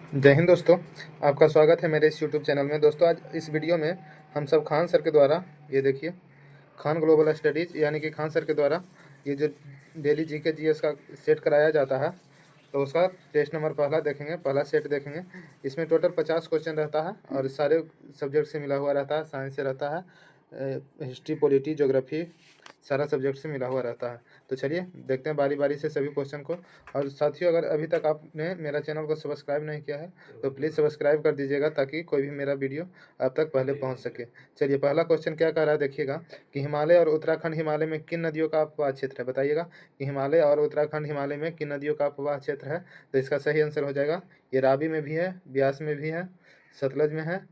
जय हिंद दोस्तों। आपका स्वागत है मेरे इस यूट्यूब चैनल में। दोस्तों, आज इस वीडियो में हम सब खान सर के द्वारा, ये देखिए, खान ग्लोबल स्टडीज़ यानी कि खान सर के द्वारा ये जो डेली जीके जीएस का सेट कराया जाता है, तो उसका टेस्ट नंबर पहला देखेंगे, पहला सेट देखेंगे। इसमें टोटल 50 क्वेश्चन रहता है और सारे सब्जेक्ट से मिला हुआ रहता है। साइंस से रहता है, हिस्ट्री, पॉलिटी, ज्योग्राफी, सारा सब्जेक्ट से मिला हुआ रहता है। तो चलिए देखते हैं बारी बारी से सभी क्वेश्चन को। और साथियों, अगर अभी तक आपने मेरा चैनल को सब्सक्राइब नहीं किया है तो प्लीज़ सब्सक्राइब कर दीजिएगा, ताकि कोई भी मेरा वीडियो आप तक पहले पहुंच सके। चलिए, पहला क्वेश्चन क्या कह रहा है, देखिएगा कि हिमालय और उत्तराखंड हिमालय में किन नदियों का अपवाह क्षेत्र है। बताइएगा कि हिमालय और उत्तराखंड हिमालय में किन नदियों का अपवाह क्षेत्र है। तो इसका सही आंसर हो जाएगा, ये रावी में भी है, ब्यास में भी है, सतलज में है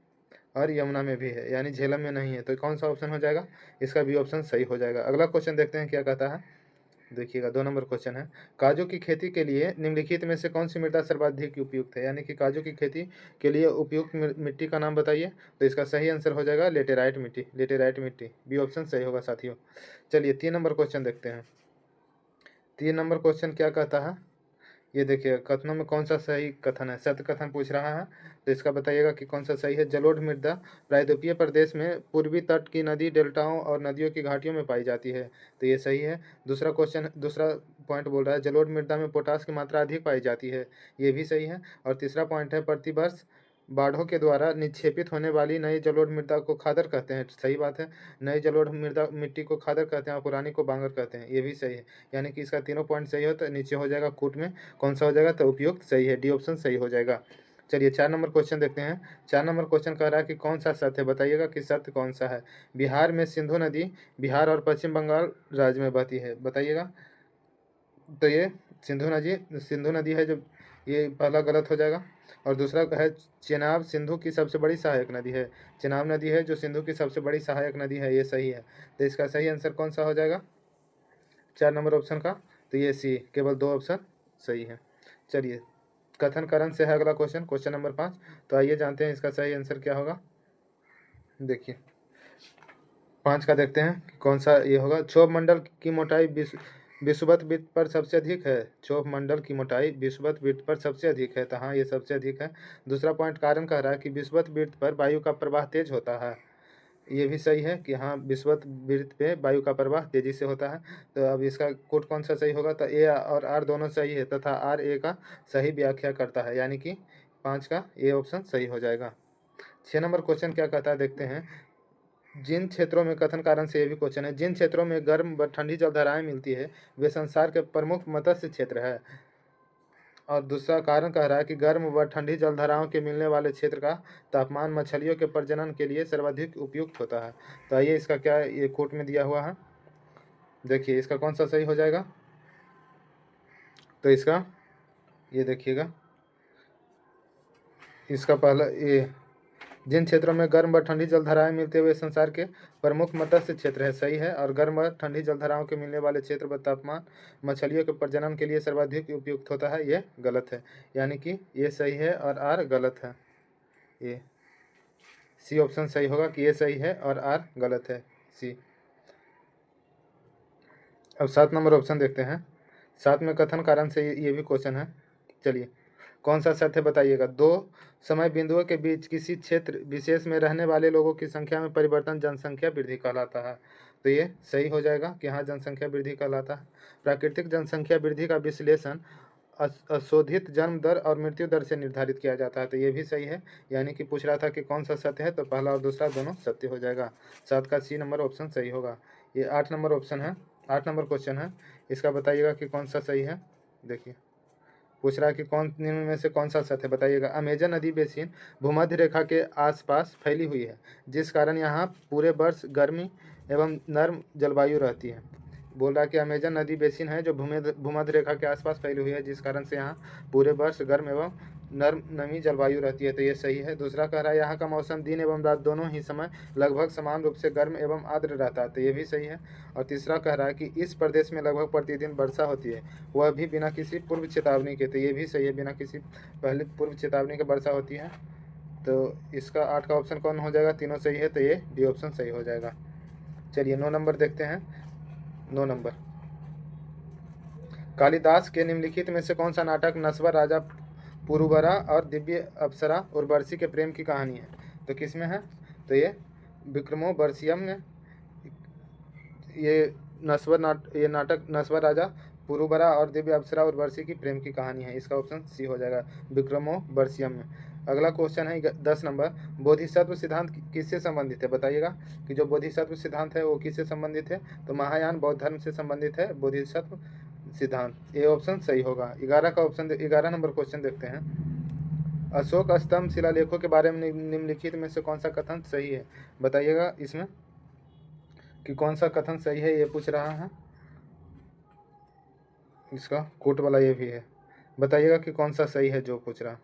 और यमुना में भी है, यानी झेलम में नहीं है। तो कौन सा ऑप्शन हो जाएगा, इसका भी ऑप्शन सही हो जाएगा। अगला क्वेश्चन देखते हैं क्या कहता है। देखिएगा, 2 नंबर क्वेश्चन है, काजू की खेती के लिए निम्नलिखित में से कौन सी मृदा सर्वाधिक उपयुक्त है। यानी कि काजू की खेती के लिए उपयुक्त मिट्टी का नाम बताइए। तो इसका सही आंसर हो जाएगा लेटेराइट मिट्टी। लेटेराइट मिट्टी बी ऑप्शन सही होगा साथियों। चलिए 3 नंबर क्वेश्चन देखते हैं। 3 नंबर क्वेश्चन क्या कहता है, ये देखिए, कथनों में कौन सा सही कथन है। सत्य कथन पूछ रहा है, तो इसका बताइएगा कि कौन सा सही है। जलोढ़ मृदा प्रायद्वीपीय प्रदेश में पूर्वी तट की नदी डेल्टाओं और नदियों की घाटियों में पाई जाती है। तो ये सही है। दूसरा क्वेश्चन, दूसरा पॉइंट बोल रहा है, जलोढ़ मृदा में पोटास की मात्रा अधिक पाई जाती है। ये भी सही है। और तीसरा पॉइंट है, प्रतिवर्ष बाढ़ों के द्वारा निक्षेपित होने वाली नई जलोढ़ मृदा को खादर कहते हैं। सही बात है, नई जलोढ़ मृदा मिट्टी को खादर कहते हैं और पुरानी को बांगर कहते हैं। ये भी सही है। यानी कि इसका तीनों पॉइंट सही हो, तो नीचे हो जाएगा कूट में कौन सा हो जाएगा, तो उपयुक्त सही है, डी ऑप्शन सही हो जाएगा। चलिए 4 नंबर क्वेश्चन देखते हैं। 4 नंबर क्वेश्चन कह रहा है कि कौन सा सत्य है। बताइएगा कि सत्य कौन सा है। बिहार में सिंधु नदी बिहार और पश्चिम बंगाल राज्य में बहती है। बताइएगा। तो ये सिंधु नदी है जो, ये पहला गलत हो जाएगा। और दूसरा है, चेनाब सिंधु की सबसे बड़ी सहायक नदी है। चेनाब नदी है जो सिंधु की सबसे बड़ी सहायक नदी है, ये सही है। तो इसका सही आंसर कौन सा हो जाएगा 4 नंबर ऑप्शन का, तो ये सी, केवल 2 ऑप्शन सही है। चलिए, कथन करण से है अगला क्वेश्चन, क्वेश्चन नंबर 5। तो आइए जानते हैं इसका सही आंसर क्या होगा। देखिए, 5 का देखते हैं कि कौन सा ये होगा। क्षोभ मंडल की मोटाई विषुवत वृत्त पर सबसे अधिक है। क्षोभ मंडल की मोटाई विषुवत वृत्त पर सबसे अधिक है, तो हाँ, ये सबसे अधिक है। दूसरा पॉइंट, कारण कह रहा है कि विषुवत वृत्त पर वायु का प्रवाह तेज होता है। ये भी सही है कि हाँ, विषुवत वृत्त पे वायु का प्रवाह तेजी से होता है। तो अब इसका कोड कौन सा सही होगा, तो ए और आर दोनों सही है, तथा आर ए का सही व्याख्या करता है, यानी कि 5 का ए ऑप्शन सही हो जाएगा। 6 नंबर क्वेश्चन क्या कहता है, देखते हैं। जिन क्षेत्रों में, कथन कारण से ये भी क्वेश्चन है, जिन क्षेत्रों में गर्म व ठंडी जलधाराएं मिलती है वे संसार के प्रमुख मत्स्य क्षेत्र है। और दूसरा कारण कह रहा है कि गर्म व ठंडी जलधाराओं के मिलने वाले क्षेत्र का तापमान मछलियों के प्रजनन के लिए सर्वाधिक उपयुक्त होता है। तो आइए इसका क्या ये कोट में दिया हुआ है, देखिए इसका कौन सा सही हो जाएगा। तो इसका ये देखिएगा, इसका पहला ये, जिन क्षेत्रों में गर्म व ठंडी जलधाराएं मिलते हुए संसार के प्रमुख मत्स्य क्षेत्र है, सही है। और गर्म व ठंडी जलधाराओं के मिलने वाले क्षेत्र व तापमान मछलियों के प्रजनन के लिए सर्वाधिक उपयुक्त होता है, ये गलत है। यानी कि ये सही है और आर गलत है। ये सी ऑप्शन सही होगा कि ये सही है और आर गलत है, सी। अब 7 नंबर ऑप्शन देखते हैं। 7 में कथन कारण से ये भी क्वेश्चन है। चलिए, कौन सा सत्य बताइएगा। दो समय बिंदुओं के बीच किसी क्षेत्र विशेष में रहने वाले लोगों की संख्या में परिवर्तन जनसंख्या वृद्धि कहलाता है। तो ये सही हो जाएगा कि हाँ, जनसंख्या वृद्धि कहलाता है। प्राकृतिक जनसंख्या वृद्धि का विश्लेषण अशोधित जन्म दर और मृत्यु दर से निर्धारित किया जाता है। तो ये भी सही है। यानी कि पूछ रहा था कि कौन सा सत्य है, तो पहला और दूसरा दोनों सत्य हो जाएगा। 7 का सी नंबर ऑप्शन सही होगा। ये 8 नंबर ऑप्शन है, 8 नंबर क्वेश्चन है। इसका बताइएगा कि कौन सा सही है। देखिए, पूछ रहा है कि कौन निम्न में से कौन सा सत्य है, बताइएगा। अमेजन नदी बेसिन भूमध्य रेखा के आसपास फैली हुई है, जिस कारण यहाँ पूरे वर्ष गर्मी एवं नर्म जलवायु रहती है। बोल रहा है कि अमेजन नदी बेसिन है जो भूमध्य रेखा के आसपास फैली हुई है, जिस कारण से यहाँ पूरे वर्ष गर्म एवं नर्म नमी जलवायु रहती है। तो ये सही है। दूसरा कह रहा है, यहाँ का मौसम दिन एवं रात दोनों ही समय लगभग समान रूप से गर्म एवं आर्द्र रहता है। तो ये भी सही है। और तीसरा कह रहा है कि इस प्रदेश में लगभग प्रतिदिन वर्षा होती है, वह भी बिना किसी पूर्व चेतावनी के। तो ये भी सही है, बिना किसी पहले पूर्व चेतावनी के वर्षा होती है। तो इसका 8 का ऑप्शन कौन हो जाएगा, तीनों सही है, तो ये डी ऑप्शन सही हो जाएगा। चलिए 9 नंबर देखते हैं। 9 नंबर, कालिदास के निम्नलिखित में से कौन सा नाटक नस्वर राजा पुरुबरा और दिव्य अप्सरा उर्वशी के प्रेम की कहानी है। तो किस में है? तो ये विक्रमोर्वशीयम में। ये नाटक नस्वर राजा पुरुबरा और दिव्य अप्सरा उर्वशी की प्रेम की कहानी है। इसका ऑप्शन सी हो जाएगा, विक्रमोर्वशीयम में। अगला क्वेश्चन है 10 नंबर, बोधिसत्व सिद्धांत किससे संबंधित है? बताइएगा कि जो बोधिसत्व सिद्धांत है वो किससे संबंधित है? तो महायान बौद्ध धर्म से संबंधित है बोधिसत्व सिद्धांत। ये ऑप्शन सही होगा। 11 नंबर क्वेश्चन देखते हैं। अशोक स्तंभ शिलालेखों के बारे में निम्नलिखित में से कौन सा कथन सही है? बताइएगा इसमें कि कौन सा कथन सही है, ये पूछ रहा है। इसका कोट वाला ये भी है, बताइएगा कि कौन सा सही है जो पूछ रहा।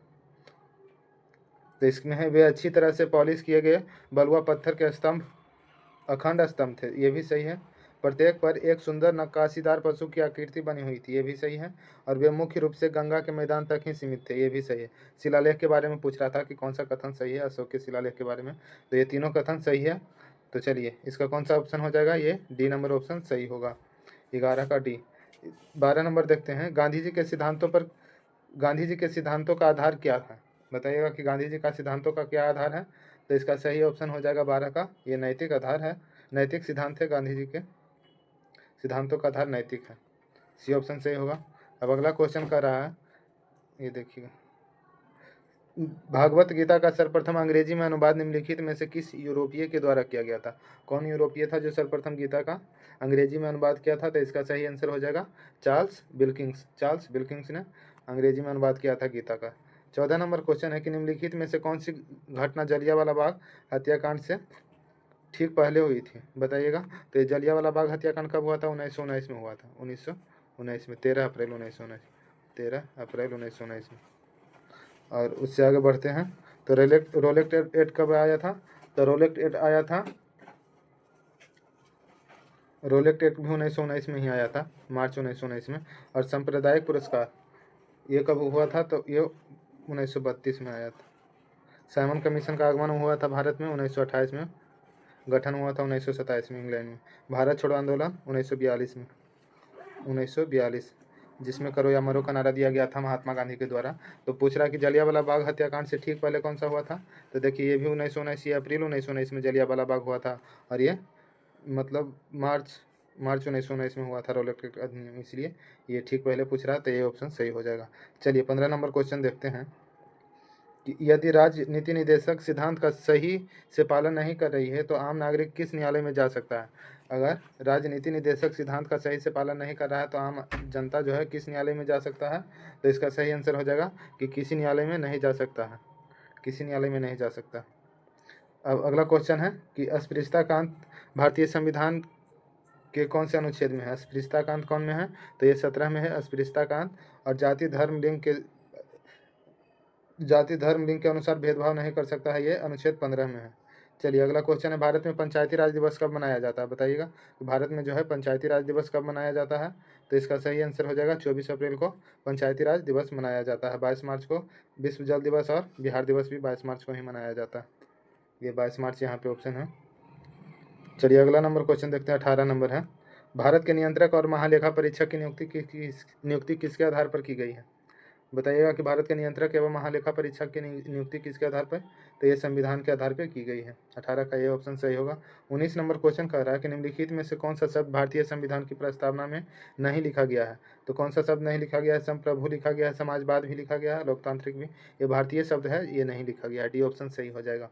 तो इसमें है, वे अच्छी तरह से पॉलिश किए गए बलुआ पत्थर के स्तंभ अखंड स्तंभ थे। ये भी सही है। प्रत्येक पर एक सुंदर नक्काशीदार पशु की आकृति बनी हुई थी। ये भी सही है। और वे मुख्य रूप से गंगा के मैदान तक ही सीमित थे। ये भी सही है। शिलालेख के बारे में पूछ रहा था कि कौन सा कथन सही है अशोक के शिलालेख के बारे में। तो ये तीनों कथन सही है। तो चलिए, इसका कौन सा ऑप्शन हो जाएगा? ये डी नंबर ऑप्शन सही होगा, 11 का डी। 12 नंबर देखते हैं, गांधी जी के सिद्धांतों का आधार क्या था? बताइएगा कि गांधी जी का सिद्धांतों का क्या आधार है। तो इसका सही ऑप्शन हो जाएगा 12 का, ये नैतिक आधार है, नैतिक सिद्धांत है। गांधी जी के सिद्धांतों का आधार नैतिक है। सी ऑप्शन सही होगा। अब अगला क्वेश्चन कर रहा है, ये देखिएगा, भागवत गीता का सर्वप्रथम अंग्रेजी में अनुवाद निम्नलिखित में से किस यूरोपीय के द्वारा किया गया था? कौन यूरोपीय था जो सर्वप्रथम गीता का अंग्रेजी में अनुवाद किया था? तो इसका सही आंसर हो जाएगा चार्ल्स विल्किंस ने अंग्रेजी में अनुवाद किया था गीता का। 14 नंबर क्वेश्चन है कि निम्नलिखित में से कौन सी घटना जलियांवाला बाग हत्याकांड से ठीक पहले हुई थी? बताइएगा। तो ये जलियांवाला बाग हत्याकांड कब हुआ था? 1919 में हुआ था। 1919 में 13 अप्रैल 1919 में। और उससे आगे बढ़ते हैं, तो रोलेक्ट एक्ट कब आया था? तो रोलेक्ट एक्ट आया था, रोलेक्ट एक्ट भी 1919 में ही आया था, मार्च 1919 में। और सांप्रदायिक पुरस्कार ये कब हुआ था? तो ये 1932 में आया था। साइमन कमीशन का आगमन हुआ था भारत में 1928 में। गठन हुआ था 1927 में इंग्लैंड में। भारत छोड़ो आंदोलन 1942 जिसमें करो या मरो का नारा दिया गया था महात्मा गांधी के द्वारा। तो पूछ रहा कि जलियांवाला बाग हत्याकांड से ठीक पहले कौन सा हुआ था? तो देखिए, ये भी 1919, ये अप्रैल 1919 में जलियांवाला बाग हुआ था। और ये मतलब मार्च 1919 में हुआ था रोलेक्ट एक्ट अधिनियम, इसलिए ये ठीक पहले पूछ रहा है। तो ये ऑप्शन सही हो जाएगा। चलिए 15 नंबर क्वेश्चन देखते हैं कि यदि राज्य नीति निदेशक सिद्धांत का सही से पालन नहीं कर रही है तो आम नागरिक किस न्यायालय में जा सकता है? अगर राज्य नीति निदेशक सिद्धांत का सही से पालन नहीं कर रहा है तो आम जनता जो है किस न्यायालय में जा सकता है? तो इसका सही आंसर हो जाएगा कि किसी न्यायालय में नहीं जा सकता है, किसी न्यायालय में नहीं जा सकता। अब अगला क्वेश्चन है कि अस्पृश्यताकांत भारतीय संविधान के कौन से अनुच्छेद में है? अस्पृश्यताकांत कौन में है? तो ये 17 में है अस्पृश्यताकांत। और जाति धर्म लिंग के अनुसार भेदभाव नहीं कर सकता है, ये अनुच्छेद 15 में है। चलिए अगला क्वेश्चन है, भारत में पंचायती राज दिवस कब मनाया जाता है? बताइएगा कि भारत में जो है पंचायती राज दिवस कब मनाया जाता है? तो इसका सही आंसर हो जाएगा 24 अप्रैल को पंचायती राज दिवस मनाया जाता है। 22 मार्च को विश्व जल दिवस और बिहार दिवस भी 22 मार्च को ही मनाया जाता है। ये 22 मार्च यहाँ पे ऑप्शन है। चलिए अगला नंबर क्वेश्चन देखते हैं, 18 नंबर है, भारत के नियंत्रक और महालेखा परीक्षक की नियुक्ति किसके आधार पर की गई है? बताइएगा कि भारत के नियंत्रक एवं महालेखा परीक्षक की नियुक्ति किसके आधार पर? तो ये संविधान के आधार पर की गई है। 18 का ये ऑप्शन सही होगा। 19 नंबर क्वेश्चन कह रहा है कि निम्नलिखित में से कौन सा शब्द भारतीय संविधान की प्रस्तावना में नहीं लिखा गया है? तो कौन सा शब्द नहीं लिखा गया है? संप्रभु लिखा गया है, समाजवाद भी लिखा गया है, लोकतांत्रिक भी। ये भारतीय शब्द है, ये नहीं लिखा गया है। डी ऑप्शन सही हो जाएगा।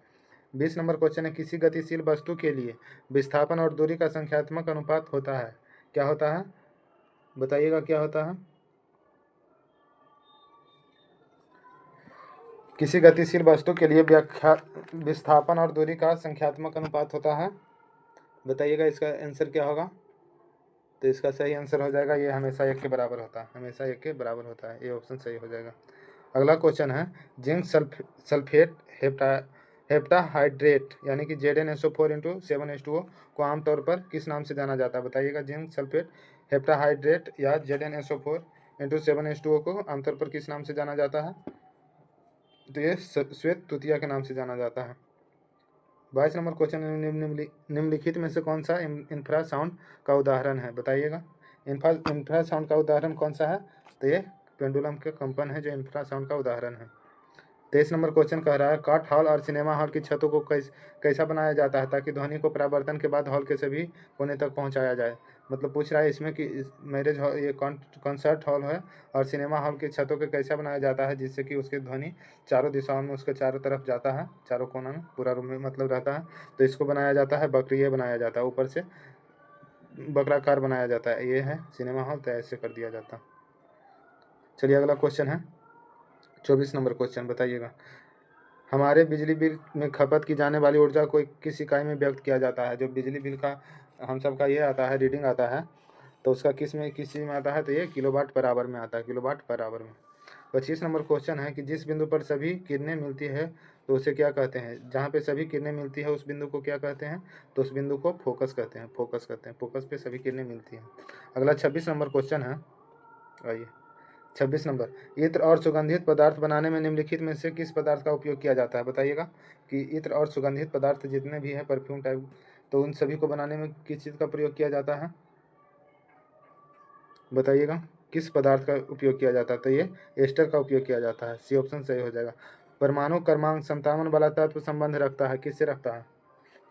20 नंबर क्वेश्चन है, किसी गतिशील वस्तु के लिए विस्थापन और दूरी का संख्यात्मक अनुपात होता है। क्या होता है? बताइएगा क्या होता है? किसी गतिशील वस्तु के लिए विस्थापन और दूरी का संख्यात्मक अनुपात होता है। बताइएगा इसका आंसर क्या होगा? तो इसका सही आंसर हो जाएगा, ये हमेशा 1 के बराबर होता है, हमेशा 1 के बराबर होता है। ये ऑप्शन सही हो जाएगा। अगला क्वेश्चन है, जिंक सल्फेट हेप्टाहाइड्रेट यानी कि ZnSO4 को आमतौर पर किस नाम से जाना जाता है? बताइएगा, जिंक सल्फेट हेप्टाहाइड्रेट या ZnSO4 को आमतौर पर किस नाम से जाना जाता है? तो ये श्वेत तूतिया के नाम से जाना जाता है। 22 नंबर क्वेश्चन, निम्नलिखित में से कौन सा इंफ्रासाउंड का उदाहरण है? बताइएगा इंफ्रासाउंड का उदाहरण कौन सा है? तो ये पेंडुलम के कंपन है जो इंफ्रासाउंड का उदाहरण है। 23 नंबर क्वेश्चन कह रहा है काट हॉल और सिनेमा हॉल की छतों को कैसा बनाया जाता है ताकि ध्वनि को परावर्तन के बाद हॉल के सभी कोने तक पहुंचाया जाए। मतलब पूछ रहा है इसमें कि मैरिज हॉल, ये कॉन्सर्ट हॉल है और सिनेमा हॉल की छतों को कैसा बनाया जाता है जिससे कि उसकी ध्वनि चारों दिशाओं में, उसके चारों तरफ जाता है, चारों कोना में, पूरा रूम में मतलब रहता है। तो इसको बनाया जाता है बकरिया बनाया जाता है, ऊपर से बकराकार बनाया जाता है। ये है सिनेमा हॉल, तो ऐसे कर दिया जाता है। चलिए अगला क्वेश्चन है 24 नंबर क्वेश्चन, बताइएगा हमारे बिजली बिल में खपत की जाने वाली ऊर्जा को किस इकाई में व्यक्त किया जाता है। जो बिजली बिल का हम सबका ये आता है, रीडिंग आता है, तो उसका किस चीज़ में आता है, तो ये किलोवाट पर आवर में आता है, किलोवाट पर आवर में। 25 नंबर क्वेश्चन है कि जिस बिंदु पर सभी किरणें मिलती है तो उसे क्या कहते हैं। जहाँ पे सभी किरणें मिलती है उस बिंदु को क्या कहते हैं, तो उस बिंदु को फोकस कहते हैं, फोकस कहते हैं, फोकस पे सभी किरणें मिलती हैं। अगला 26 नंबर क्वेश्चन है, आइए 26 नंबर, इत्र और सुगंधित पदार्थ बनाने में निम्नलिखित में से किस पदार्थ का उपयोग किया जाता है। बताइएगा कि इत्र और सुगंधित पदार्थ जितने भी हैं, परफ्यूम टाइप, तो उन सभी को बनाने में किस चीज़ का प्रयोग किया जाता है। बताइएगा किस पदार्थ का उपयोग किया जाता है, तो ये एस्टर का उपयोग किया जाता है। सी ऑप्शन सही हो जाएगा। परमाणु क्रमांक संतावन वाला तत्व संबंध रखता है, किससे रखता है,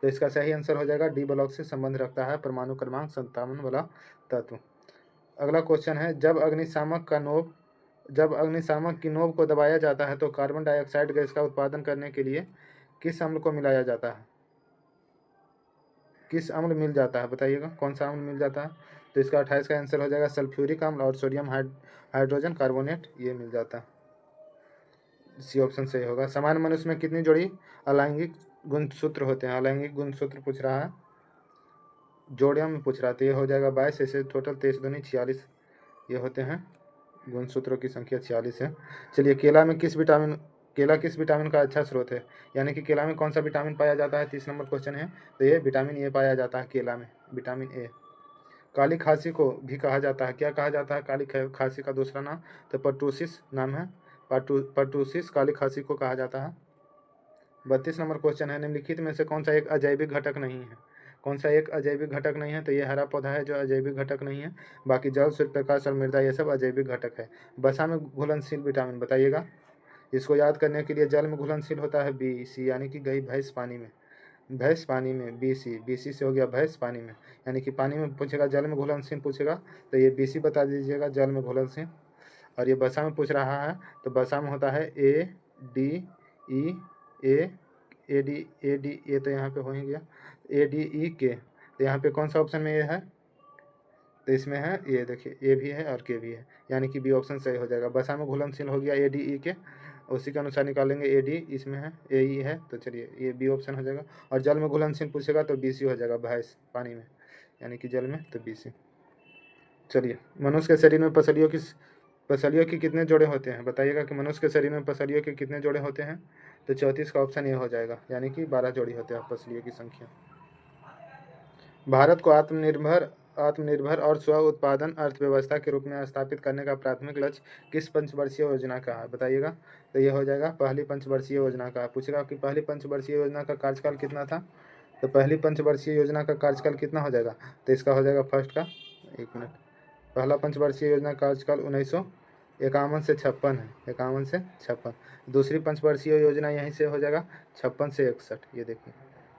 तो इसका सही आंसर हो जाएगा डी ब्लॉक से संबंध रखता है परमाणु क्रमांक संतावन वाला तत्व। अगला क्वेश्चन है जब अग्निशामक की नोब को दबाया जाता है तो कार्बन डाइऑक्साइड गैस का उत्पादन करने के लिए किस अम्ल को मिलाया जाता है, किस अम्ल मिल जाता है, बताइएगा कौन सा अम्ल मिल जाता है। तो इसका 28 का आंसर हो जाएगा सल्फ्यूरिक अम्ल और सोडियम हाइड्रोजन कार्बोनेट, ये मिल जाता है। सी ऑप्शन सही होगा। सामान्य मनुष्य में कितनी जोड़ी अलैंगिक गुणसूत्र होते हैं। अलैंगिक गुणसूत्र पूछ रहा है, जोड़ियों में पूछ रहा था, ये हो जाएगा 22, ऐसे टोटल 23 दूनी 46 ये होते हैं, गुणसूत्रों की संख्या 46 है। चलिए केला किस विटामिन का अच्छा स्रोत है, यानी कि केला में कौन सा विटामिन पाया जाता है। 30 नंबर क्वेश्चन है, तो ये विटामिन ए पाया जाता है केला में, विटामिन ए। काली खांसी को भी कहा जाता है, क्या कहा जाता है काली खांसी का दूसरा नाम, तो पर्टूसिस नाम है, पर्टूसिस काली खांसी को कहा जाता है। 32 नंबर क्वेश्चन है, निम्नलिखित में से कौन सा एक अजैविक घटक नहीं है। कौन सा एक अजैविक घटक नहीं है, तो ये हरा पौधा है जो अजैविक घटक नहीं है, बाकी जल, सूर्य प्रकाश और मृदा ये सब अजैविक घटक है। वसा में घुलनशील विटामिन, बताइएगा इसको याद करने के लिए, जल में घुलनशील होता है बी सी, यानी कि गई भैंस पानी में, भैंस पानी में बी सी से हो गया भैंस पानी में, यानी कि पानी में पूछेगा, जल में घुलनशील पूछेगा तो ये बी सी बता दीजिएगा, जल में घुलनशील। और ये वसा में पूछ रहा है तो वसा में होता है ए डी ई ए तो यहाँ पे हो ही गया, ए डी ई के, तो यहाँ पे कौन सा ऑप्शन में ये है, तो इसमें है ये देखिए, ए भी है और के भी है, यानी कि बी ऑप्शन सही हो जाएगा। वसा में घुलनशील हो गया ए डी ई के, उसी के अनुसार निकालेंगे, ए डी इसमें है, ए ई है, तो चलिए ये बी ऑप्शन हो जाएगा। और जल में घुलनशील पूछेगा तो बी सी हो जाएगा, भैंस पानी में, यानी कि जल में, तो बी सी। चलिए मनुष्य के शरीर में पसलियों की कितने जोड़े होते हैं, बताइएगा कि मनुष्य के शरीर में पसलियों के कितने जोड़े होते हैं, तो 34 का ऑप्शन ये हो जाएगा, यानी कि 12 जोड़ी होते हैं पसलियों की संख्या। भारत को आत्मनिर्भर और स्व उत्पादन अर्थव्यवस्था के रूप में स्थापित करने का प्राथमिक लक्ष्य किस पंचवर्षीय योजना का है, बताइएगा। तो ये हो जाएगा पहली पंचवर्षीय योजना का। पूछेगा कि पहली पंचवर्षीय योजना का कार्यकाल कितना था, तो पहली पंचवर्षीय योजना का कार्यकाल कितना हो जाएगा, तो इसका हो जाएगा फर्स्ट का, एक मिनट, पहला पंचवर्षीय योजना का कार्यकाल 1951 से 56 है, 51 से 56। दूसरी पंचवर्षीय योजना यहीं से हो जाएगा 56 से 61, ये देखिए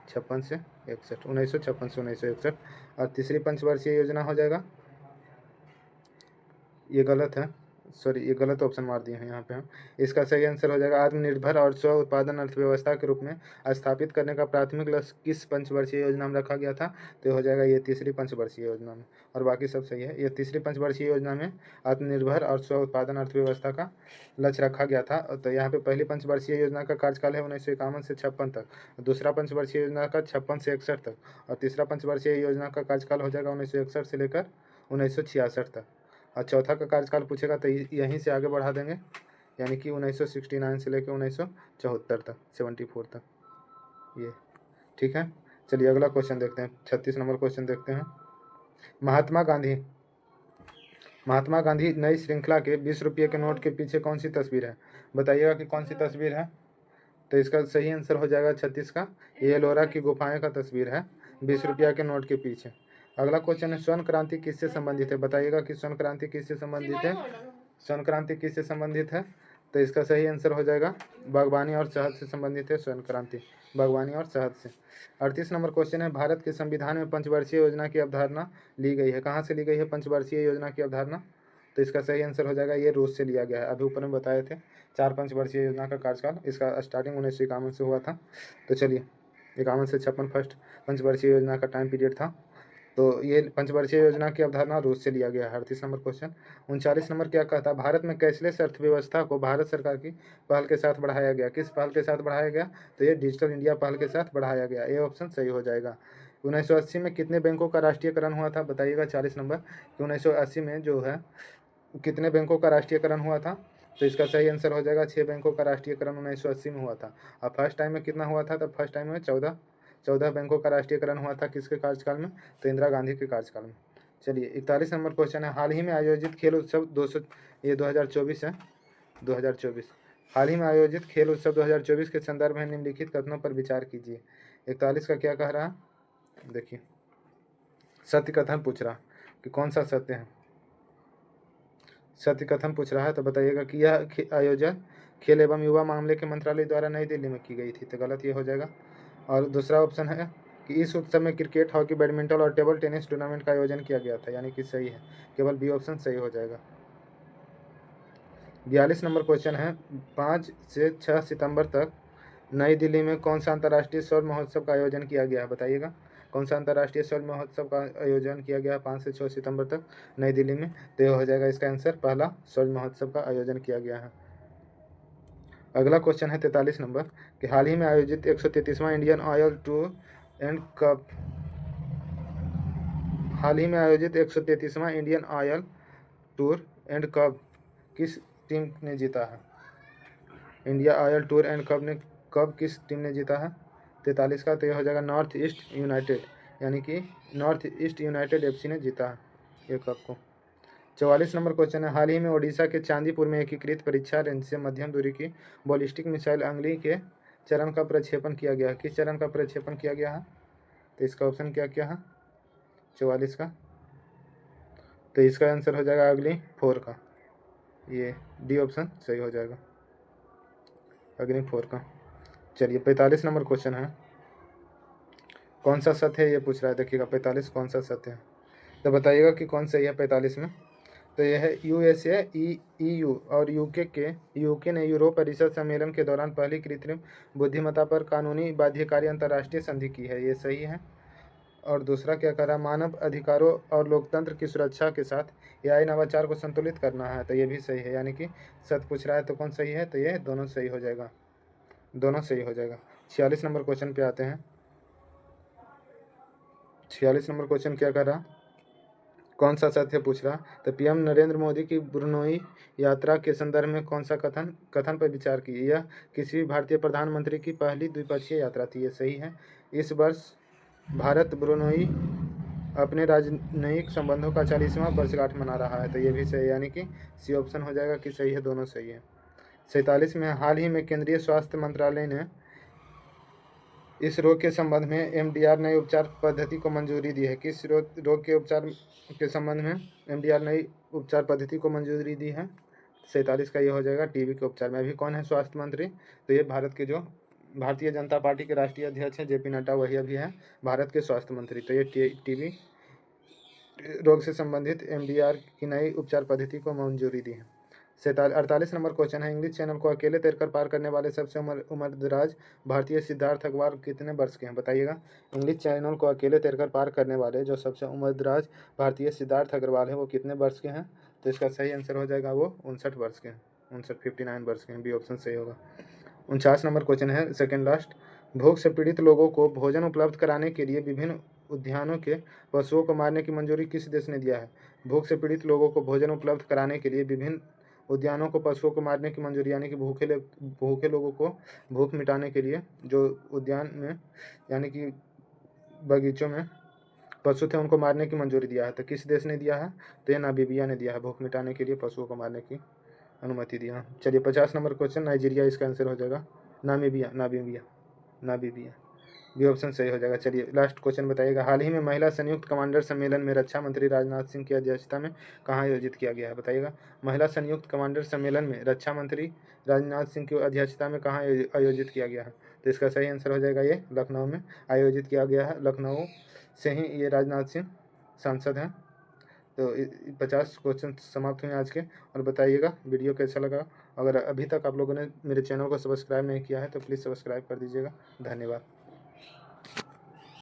56 से 61, 1956 से 1961। और तीसरी पंचवर्षीय योजना हो जाएगा, ये गलत है, सॉरी ये गलत ऑप्शन मार दिए हैं यहाँ पे हम। इसका सही आंसर हो जाएगा आत्मनिर्भर और स्व उत्पादन अर्थव्यवस्था के रूप में स्थापित करने का प्राथमिक लक्ष्य किस पंचवर्षीय योजना में रखा गया था, तो हो जाएगा ये तीसरी पंचवर्षीय योजना में, और बाकी सब सही है। ये तीसरी पंचवर्षीय योजना में आत्मनिर्भर और स्व उत्पादन अर्थव्यवस्था का लक्ष्य रखा गया था। तो यहाँ पे पहली पंचवर्षीय योजना का कार्यकाल है 1951 से 56 तक, दूसरा पंचवर्षीय योजना का 56 से 61 तक, और तीसरा पंचवर्षीय योजना का कार्यकाल हो जाएगा 1961 से लेकर 1966 तक। और चौथा का कार्यकाल पूछेगा तो यहीं से आगे बढ़ा देंगे, यानी कि 1969 से लेकर 1974 तक, 74 तक, ये ठीक है। चलिए अगला क्वेश्चन देखते हैं, 36 नंबर क्वेश्चन देखते हैं। महात्मा गांधी नई श्रृंखला के 20 रुपये के नोट के पीछे कौन सी तस्वीर है, बताइएगा कि कौन सी तस्वीर है। तो इसका सही आंसर हो जाएगा 36 का, ये एलोरा की गुफाएं का तस्वीर है 20 रुपया के नोट के पीछे। अगला क्वेश्चन है स्वर्ण क्रांति किससे संबंधित है, बताइएगा कि स्वर्ण क्रांति किससे संबंधित है। स्वर्ण क्रांति किससे संबंधित है? तो इसका सही आंसर हो जाएगा बागवानी और शहद से संबंधित है स्वर्ण क्रांति, बागवानी और शहद से। 38 नंबर क्वेश्चन है, भारत के संविधान में पंचवर्षीय योजना की अवधारणा ली गई है। कहाँ से ली गई है पंचवर्षीय योजना की अवधारणा? तो इसका सही आंसर हो जाएगा ये रूस से लिया गया है। अभी ऊपर में बताए थे 4 पंचवर्षीय योजना का कार्यकाल, इसका स्टार्टिंग 1951 से हुआ था। तो चलिए 51 से 56 फर्स्ट पंचवर्षीय योजना का टाइम पीरियड था। तो ये पंचवर्षीय योजना की अवधारणा रूस से लिया गया है। 38 नंबर क्वेश्चन। 39 नंबर क्या कहता है, भारत में कैशलेस अर्थव्यवस्था को भारत सरकार की पहल के साथ बढ़ाया गया। किस पहल के साथ बढ़ाया गया? तो ये डिजिटल इंडिया पहल के साथ बढ़ाया गया। ये ऑप्शन सही हो जाएगा। 1980 में कितने बैंकों का राष्ट्रीयकरण हुआ था? बताइएगा 40 नंबर कि 1980 में जो है कितने बैंकों का राष्ट्रीयकरण हुआ था? तो इसका सही आंसर हो जाएगा 6 बैंकों का राष्ट्रीयकरण 1980 में हुआ था। और फर्स्ट टाइम में कितना हुआ था? तो फर्स्ट टाइम में 14 बैंकों का राष्ट्रीयकरण हुआ था। किसके कार्यकाल में? तो इंदिरा गांधी के कार्यकाल में। चलिए 41 नंबर क्वेश्चन है, हाल ही में आयोजित खेल उत्सव 2024 है 2024। हाल ही में आयोजित खेल उत्सव 2024 के संदर्भ में निम्नलिखित कथनों पर विचार कीजिए। 41 का क्या कह रहा है? देखिए सत्य कथन पूछ रहा कि कौन सा सत्य है। सत्य कथन पूछ रहा है तो बताइएगा कि यह आयोजन खेल एवं युवा मामले के मंत्रालय द्वारा नई दिल्ली में की गई थी। तो गलत ये हो जाएगा। और दूसरा ऑप्शन है कि इस उत्सव में क्रिकेट, हॉकी, बैडमिंटन और टेबल टेनिस टूर्नामेंट का आयोजन किया गया था, यानी कि सही है। केवल बी ऑप्शन सही हो जाएगा। 42 नंबर क्वेश्चन है, 5 से 6 सितंबर तक नई दिल्ली में कौन सा अंतर्राष्ट्रीय सौर महोत्सव का आयोजन किया गया है? बताइएगा कौन सा अंतर्राष्ट्रीय सौर महोत्सव का आयोजन किया गया है 5 से 6 सितंबर तक नई दिल्ली में? तो यह हो जाएगा इसका आंसर पहला सौर महोत्सव का आयोजन किया गया है। अगला क्वेश्चन है 43 नंबर कि हाल ही में आयोजित 133वां Indian Oil Durand Cup हाल ही में आयोजित 133वां Indian Oil Durand Cup किस टीम ने जीता है? India Oil Durand Cup ने कब किस टीम ने जीता है? 43 का तो यह हो जाएगा नॉर्थ ईस्ट यूनाइटेड, यानी कि नॉर्थ ईस्ट यूनाइटेड FC ने जीता है ये कप को। 44 नंबर क्वेश्चन है, हाल ही में ओडिशा के चांदीपुर में एकीकृत परीक्षा रेंज से मध्यम दूरी की बॉलिस्टिक मिसाइल अंगली के चरण का प्रक्षेपण किया गया है। किस चरण का प्रक्षेपण किया गया है? तो इसका ऑप्शन क्या क्या है 44 का? तो इसका आंसर हो जाएगा अग्नि 4 का, ये डी ऑप्शन सही हो जाएगा, अग्नि 4 का। चलिए 45 नंबर क्वेश्चन है, कौन सा सत्य है ये पूछ रहा है। देखिएगा 45 कौन सा सत्य है तो बताइएगा कि कौन सही है 45 में। तो यह है USA, EU और यूके ने यूरोप परिषद सम्मेलन के दौरान पहली कृत्रिम बुद्धिमत्ता पर कानूनी बाध्यकारी अंतर्राष्ट्रीय संधि की है, ये सही है। और दूसरा क्या कह रहा है, मानव अधिकारों और लोकतंत्र की सुरक्षा के साथ AI नवाचार को संतुलित करना है, तो ये भी सही है। यानी कि सत्य पूछ रहा है तो कौन सही है? तो ये दोनों सही हो जाएगा, दोनों सही हो जाएगा। 46 नंबर क्वेश्चन पे आते हैं। 46 नंबर क्वेश्चन क्या कर रहा, कौन सा सत्य पूछ रहा? तो PM नरेंद्र मोदी की ब्रुनोई यात्रा के संदर्भ में कौन सा कथन पर विचार की? यह किसी भी भारतीय प्रधानमंत्री की पहली द्विपक्षीय यात्रा थी, ये सही है। इस वर्ष भारत ब्रुनोई अपने राजनयिक संबंधों का 40वां वर्षगांठ मना रहा है, तो ये भी सही है, यानी कि सी ऑप्शन हो जाएगा कि सही है, दोनों सही है। 47 में हाल ही में केंद्रीय स्वास्थ्य मंत्रालय ने इस रोग के संबंध में MDR नई उपचार पद्धति को मंजूरी दी है। किस रोग के उपचार के संबंध में MDR नई उपचार पद्धति को मंजूरी दी है? 47 का ये हो जाएगा TB के उपचार में। अभी कौन है स्वास्थ्य मंत्री? तो ये भारत के जो भारतीय जनता पार्टी के राष्ट्रीय अध्यक्ष हैं JP नड्डा, वही अभी है भारत के स्वास्थ्य मंत्री। तो ये TB रोग से संबंधित MDR की नई उपचार पद्धति को मंजूरी दी है। 48 नंबर क्वेश्चन है, इंग्लिश चैनल को अकेले तैरकर पार करने वाले सबसे उम्रदराज भारतीय सिद्धार्थ अग्रवाल कितने वर्ष के हैं? बताइएगा इंग्लिश चैनल को अकेले तैरकर पार करने वाले जो सबसे उम्रदराज भारतीय सिद्धार्थ अग्रवाल है वो कितने वर्ष के हैं? तो इसका सही आंसर हो जाएगा वो 59 वर्ष के हैं, 59 वर्ष के हैं, बी ऑप्शन सही होगा। 49 नंबर क्वेश्चन है, सेकेंड लास्ट, भूख से पीड़ित लोगों को भोजन उपलब्ध कराने के लिए विभिन्न उद्यानों के पशुओं को मारने की मंजूरी किस देश ने दिया है? भूख से पीड़ित लोगों को भोजन उपलब्ध कराने के लिए विभिन्न उद्यानों को पशुओं को मारने की मंजूरी, यानी कि भूखे लोगों को भूख मिटाने के लिए जो उद्यान में यानी कि बगीचों में पशु थे उनको मारने की मंजूरी दिया है। तो किस देश ने दिया है? तो ये नामीबिया ने दिया है, भूख मिटाने के लिए पशुओं को मारने की अनुमति दिया। चलिए 50 नंबर क्वेश्चन, नाइजीरिया इसका आंसर हो जाएगा, नामीबिया बी ऑप्शन सही हो जाएगा। चलिए लास्ट क्वेश्चन बताइएगा, हाल ही में महिला संयुक्त कमांडर सम्मेलन में रक्षा मंत्री राजनाथ सिंह की अध्यक्षता में कहाँ आयोजित किया गया है? बताइएगा, महिला संयुक्त कमांडर सम्मेलन में रक्षा मंत्री राजनाथ सिंह की अध्यक्षता में कहाँ आयोजित किया गया है? तो इसका सही आंसर हो जाएगा ये लखनऊ में आयोजित किया गया है। लखनऊ से ही ये राजनाथ सिंह सांसद हैं। तो 50 क्वेश्चन समाप्त हुए आज के। और बताइएगा वीडियो कैसा लगा। अगर अभी तक आप लोगों ने मेरे चैनल को सब्सक्राइब नहीं किया है तो प्लीज़ सब्सक्राइब कर दीजिएगा। धन्यवाद।